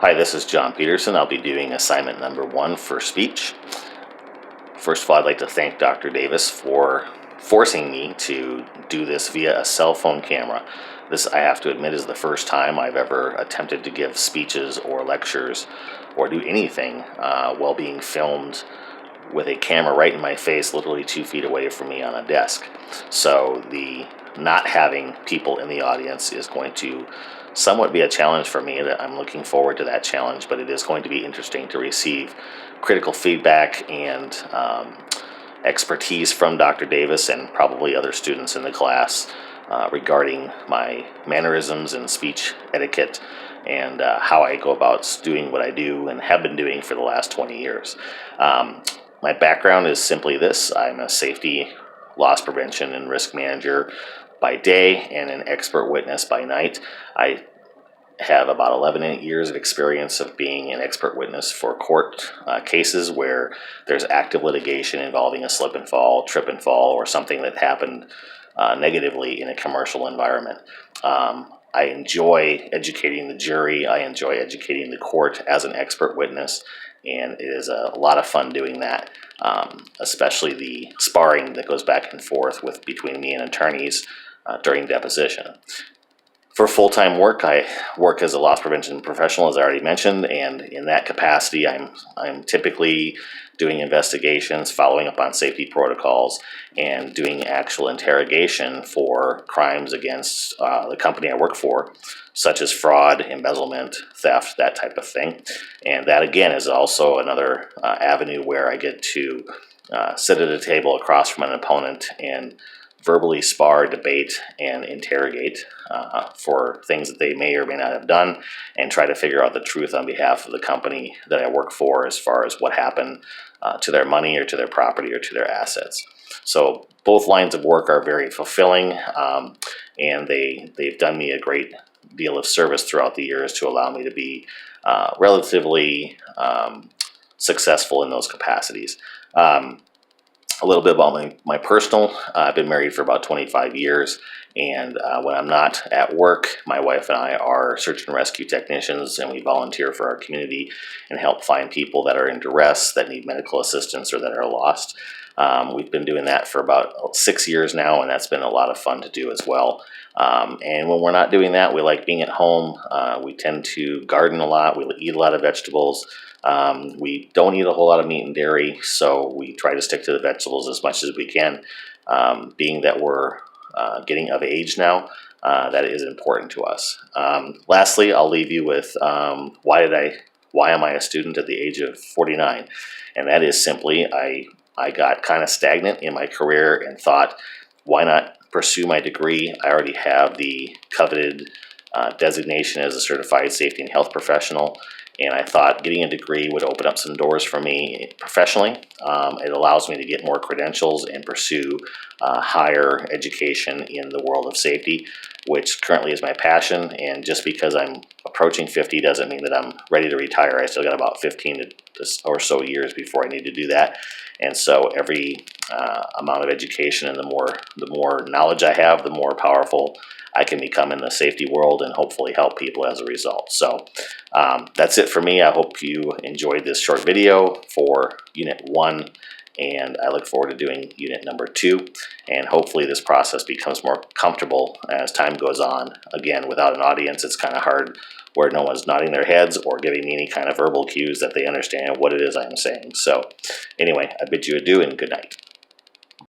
Hi, this is John Peterson. I'll be doing assignment number 1 for speech. First of all, I'd like to thank Dr. Davis for forcing me to do this via a cell phone camera. This, I have to admit, is the first time I've ever attempted to give speeches or lectures or do anything while being filmed with a camera right in my face, literally 2 feet away from me on a desk. So the not having people in the audience is going to somewhat be a challenge for me. I'm looking forward to that challenge, but it is going to be interesting to receive critical feedback and expertise from Dr. Davis and probably other students in the class regarding my mannerisms and speech etiquette and how I go about doing what I do and have been doing for the last 20 years. My background is simply this. I'm a safety, loss prevention, and risk manager by day and an expert witness by night. I have about 11 years of experience of being an expert witness for court cases where there's active litigation involving a slip and fall, trip and fall, or something that happened negatively in a commercial environment. I enjoy educating the jury. I enjoy educating the court as an expert witness, and it is a lot of fun doing that, especially the sparring that goes back and forth between me and attorneys during deposition. For full-time work, I work as a loss prevention professional, as I already mentioned, and in that capacity, I'm typically doing investigations, following up on safety protocols, and doing actual interrogation for crimes against the company I work for, such as fraud, embezzlement, theft, that type of thing. And that, again, is also another avenue where I get to sit at a table across from an opponent and verbally spar, debate, and interrogate for things that they may or may not have done, and try to figure out the truth on behalf of the company that I work for as far as what happened to their money or to their property or to their assets. So both lines of work are very fulfilling, and they've done me a great deal of service throughout the years to allow me to be relatively successful in those capacities. A little bit about my personal. I've been married for about 25 years, and when I'm not at work, my wife and I are search and rescue technicians, and we volunteer for our community and help find people that are in duress, that need medical assistance, or that are lost. We've been doing that for about 6 years now, and that's been a lot of fun to do as well. And when we're not doing that, we like being at home. We tend to garden a lot. We eat a lot of vegetables. We don't eat a whole lot of meat and dairy, so we try to stick to the vegetables as much as we can. Being that we're getting of age now, that is important to us. Lastly, I'll leave you with why am I a student at the age of 49? And that is simply I got kind of stagnant in my career and thought, why not pursue my degree? I already have the coveted designation as a certified safety and health professional, and I thought getting a degree would open up some doors for me professionally. It allows me to get more credentials and pursue higher education in the world of safety, which currently is my passion. And just because I'm approaching 50 doesn't mean that I'm ready to retire. I still got about 15 or so years before I need to do that. And so every amount of education and the more knowledge I have, the more powerful I can become in the safety world and hopefully help people as a result. So that's it for me. I hope you enjoyed this short video for Unit 1, and I look forward to doing Unit number 2. And hopefully this process becomes more comfortable as time goes on. Again, without an audience, it's kind of hard where no one's nodding their heads or giving me any kind of verbal cues that they understand what it is I'm saying. So anyway, I bid you adieu and good night.